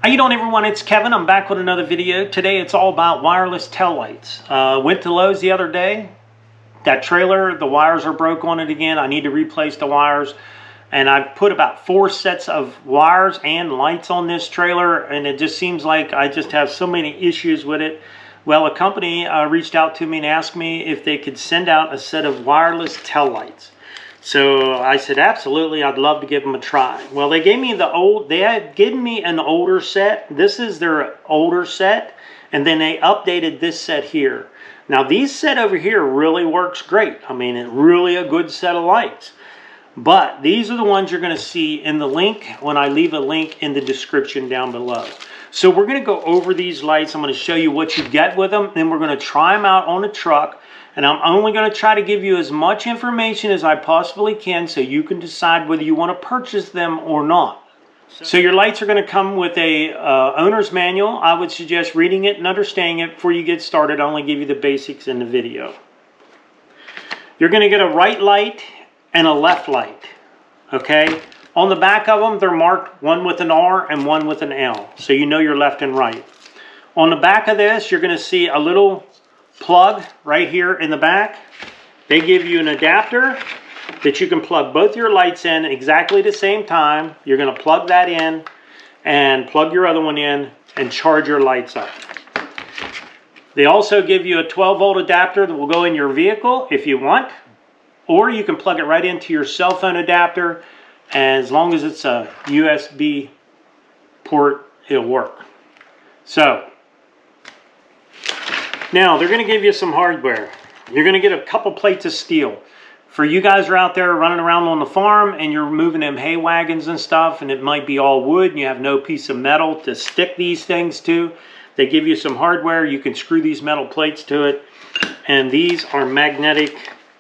How you doing, everyone? It's Kevin. I'm back with another video. Today it's all about wireless tail lights. Went to Lowe's the other day. That trailer, the wires are broke on it again. I need to replace the wires. And I've put about 4 sets of wires and lights on this trailer, and it just seems like I just have so many issues with it. Well, a company reached out to me and asked me if they could send out a set of wireless tail lights. So I said, absolutely, I'd love to give them a try. Well, they gave me they had given me an older set. This is their older set, and then they updated this set here. Now, these set over here really works great. I mean, it's really a good set of lights. But these are the ones you're going to see in the link when I leave a link in the description down below. So we're going to go over these lights. I'm going to show you what you get with them. Then we're going to try them out on a truck. And I'm only going to try to give you as much information as I possibly can so you can decide whether you want to purchase them or not. So your lights are going to come with a owner's manual. I would suggest reading it and understanding it before you get started. I only give you the basics in the video. You're going to get a right light and a left light. Okay? On the back of them, they're marked one with an R and one with an L. So you know your left and right. On the back of this, you're going to see a little plug right here in the back. They give you an adapter that you can plug both your lights in exactly the same time. You're going to plug that in and plug your other one in and charge your lights up. They also give you a 12-volt adapter that will go in your vehicle if you want, or you can plug it right into your cell phone adapter, and as long as it's a USB port, it'll work. So now, they're going to give you some hardware. You're going to get a couple plates of steel. For you guys who are out there running around on the farm and you're moving them hay wagons and stuff, and it might be all wood and you have no piece of metal to stick these things to, they give you some hardware. You can screw these metal plates to it. And these are magnetic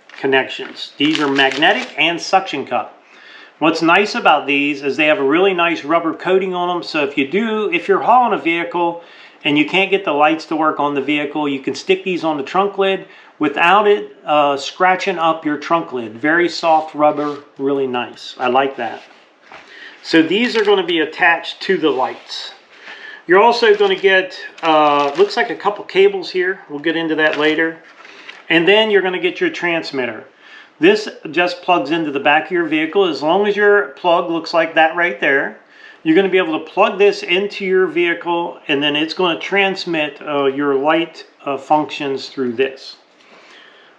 connections. These are magnetic and suction cup. What's nice about these is they have a really nice rubber coating on them. So if you're hauling a vehicle and you can't get the lights to work on the vehicle, you can stick these on the trunk lid without it scratching up your trunk lid. Very soft rubber, really nice. I like that. So these are going to be attached to the lights. You're also going to get, looks like a couple cables here. We'll get into that later. And then you're going to get your transmitter. This just plugs into the back of your vehicle. As long as your plug looks like that right there, you're going to be able to plug this into your vehicle, and then it's going to transmit your light functions through this.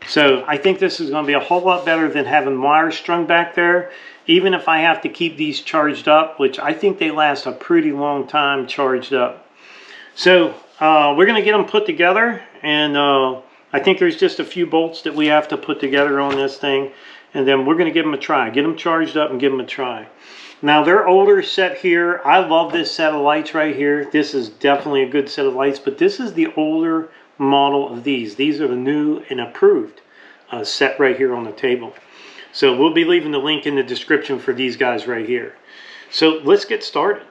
So I think this is going to be a whole lot better than having wires strung back there, even if I have to keep these charged up, which I think they last a pretty long time charged up. So we're going to get them put together, and I think there's just a few bolts that we have to put together on this thing, and then we're going to give them a try. Get them charged up and give them a try. Now, their older set here, I love this set of lights right here. This is definitely a good set of lights, but this is the older model of these. These are the new and approved set right here on the table. So we'll be leaving the link in the description for these guys right here. So let's get started.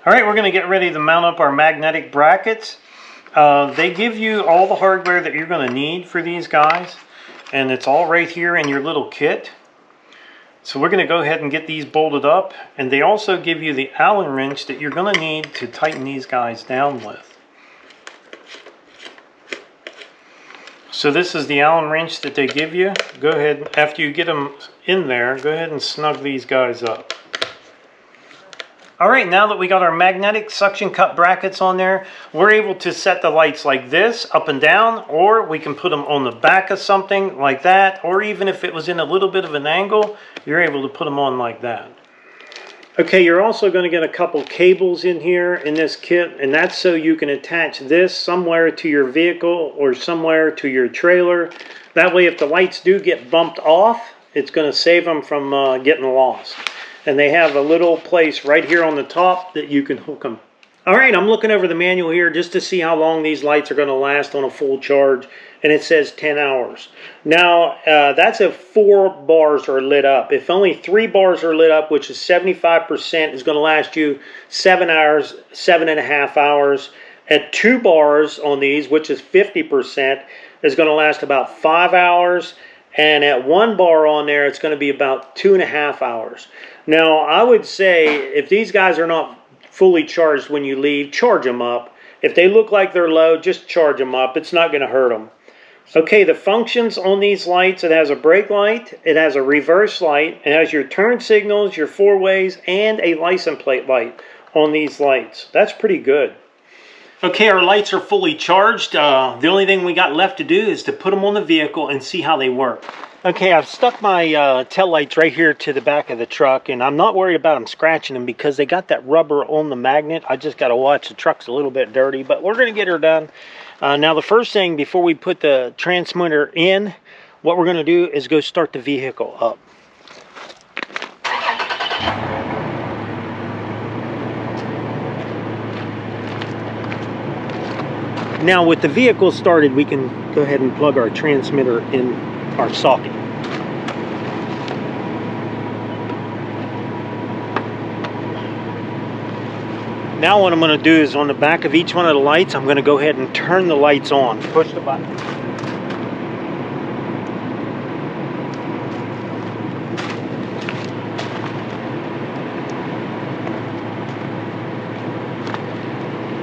All right, we're going to get ready to mount up our magnetic brackets. They give you all the hardware that you're going to need for these guys, and it's all right here in your little kit. So we're going to go ahead and get these bolted up, and they also give you the Allen wrench that you're going to need to tighten these guys down with. So this is the Allen wrench that they give you. Go ahead, after you get them in there, go ahead and snug these guys up. All right, now that we got our magnetic suction cup brackets on there, we're able to set the lights like this, up and down, or we can put them on the back of something like that, or even if it was in a little bit of an angle, you're able to put them on like that. Okay, you're also going to get a couple cables in here in this kit, and that's so you can attach this somewhere to your vehicle or somewhere to your trailer. That way, if the lights do get bumped off, it's going to save them from getting lost. And they have a little place right here on the top that you can hook them. All right, I'm looking over the manual here just to see how long these lights are going to last on a full charge, and it says 10 hours. Now, that's if 4 bars are lit up. If only 3 bars are lit up, which is 75%, is going to last you 7 hours, 7.5 hours. At 2 bars on these, which is 50%, is going to last about 5 hours. And at 1 bar on there, it's going to be about 2.5 hours. Now, I would say if these guys are not fully charged when you leave, charge them up. If they look like they're low, just charge them up. It's not going to hurt them. Okay, the functions on these lights, it has a brake light, it has a reverse light, it has your turn signals, your four ways, and a license plate light on these lights. That's pretty good. Okay, our lights are fully charged. The only thing we got left to do is to put them on the vehicle and see how they work. Okay, I've stuck my tail lights right here to the back of the truck, and I'm not worried about them scratching them because they got that rubber on the magnet. I just got to watch. The truck's a little bit dirty, but we're going to get her done. Now, the first thing before we put the transmitter in, what we're going to do is go start the vehicle up. Now, with the vehicle started, we can go ahead and plug our transmitter in our socket. Now what I'm going to do is on the back of each one of the lights, I'm going to go ahead and turn the lights on. Push the button.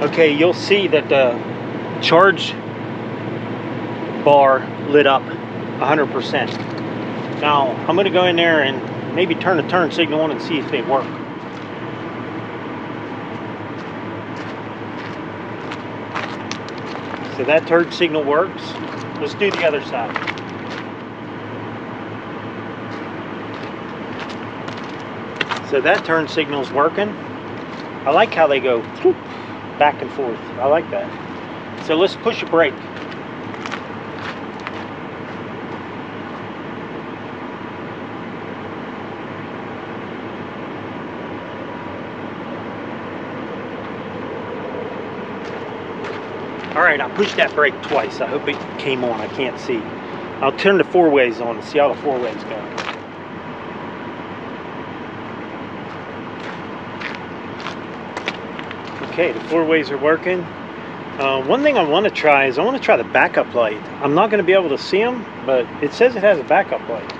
Okay, you'll see that the charge bar lit up 100%. Now I'm going to go in there and maybe turn the turn signal on and see if they work. So that turn signal works. Let's do the other side. So that turn signal's working. I like how they go back and forth. I like that. So let's push a brake. Alright, I pushed that brake twice. I hope it came on. I can't see. I'll turn the four ways on and see how the four ways go. Okay, the four ways are working. One thing I want to try is I want to try the backup light. I'm not going to be able to see them, but it says it has a backup light.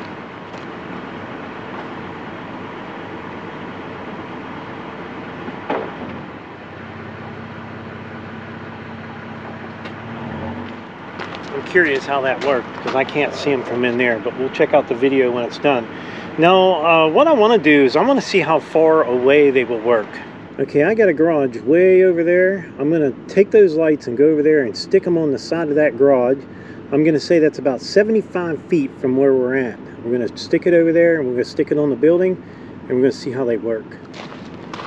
I'm curious how that worked because I can't see them from in there, but we'll check out the video when it's done. Now, what I want to do is I want to see how far away they will work. Okay, I got a garage way over there. I'm going to take those lights and go over there and stick them on the side of that garage. I'm going to say that's about 75 feet from where we're at. We're going to stick it over there and we're going to stick it on the building and we're going to see how they work.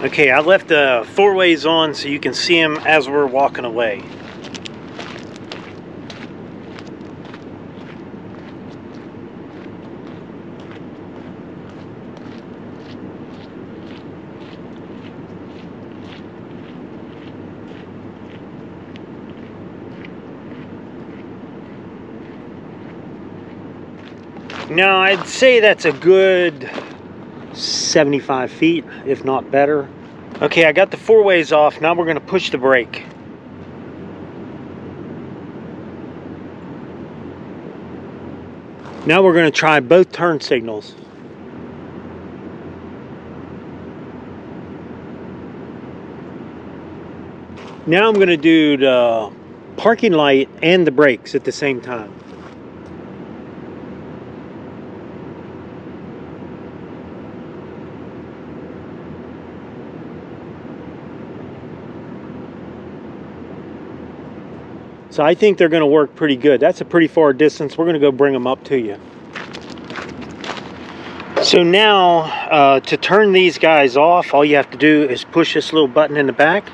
Okay, I left the four ways on so you can see them as we're walking away. Now, I'd say that's a good 75 feet, if not better. Okay, I got the four ways off. Now we're going to push the brake. Now we're going to try both turn signals. Now I'm going to do the parking light and the brakes at the same time. So I think they're going to work pretty good. That's a pretty far distance. We're going to go bring them up to you. So now, to turn these guys off, all you have to do is push this little button in the back.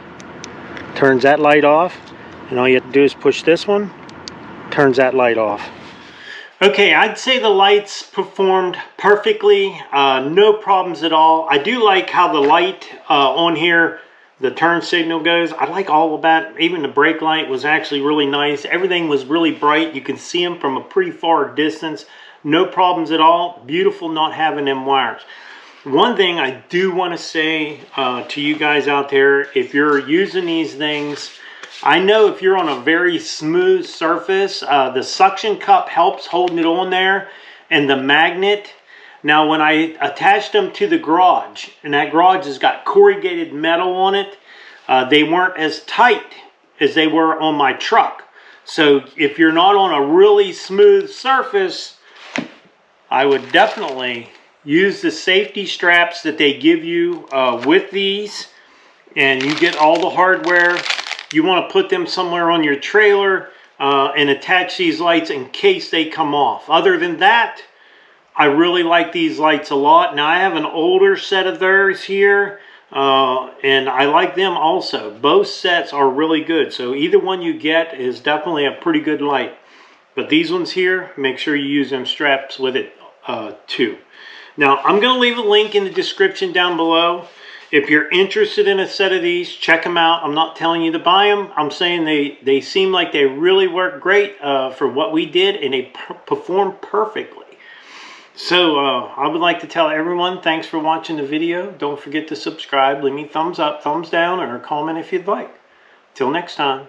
Turns that light off. And all you have to do is push this one. Turns that light off. Okay, I'd say the lights performed perfectly. No problems at all. I do like how the light on here, the turn signal goes. I like all of that. Even the brake light was actually really nice. Everything was really bright. You can see them from a pretty far distance. No problems at all. Beautiful not having them wires. One thing I do want to say to you guys out there, if you're using these things, I know if you're on a very smooth surface, the suction cup helps holding it on there, and the magnet Now when I attached them to the garage, and that garage has got corrugated metal on it, they weren't as tight as they were on my truck. So if you're not on a really smooth surface, I would definitely use the safety straps that they give you with these, and you get all the hardware. You want to put them somewhere on your trailer and attach these lights in case they come off. Other than that, I really like these lights a lot. Now I have an older set of theirs here, and I like them also. Both sets are really good, so either one you get is definitely a pretty good light. But these ones here, make sure you use them straps with it too. Now I'm going to leave a link in the description down below. If you're interested in a set of these, check them out. I'm not telling you to buy them. I'm saying they seem like they really work great for what we did, and they perform perfectly. So I would like to tell everyone, thanks for watching the video. Don't forget to subscribe. Leave me thumbs up, thumbs down, or a comment if you'd like. Till next time.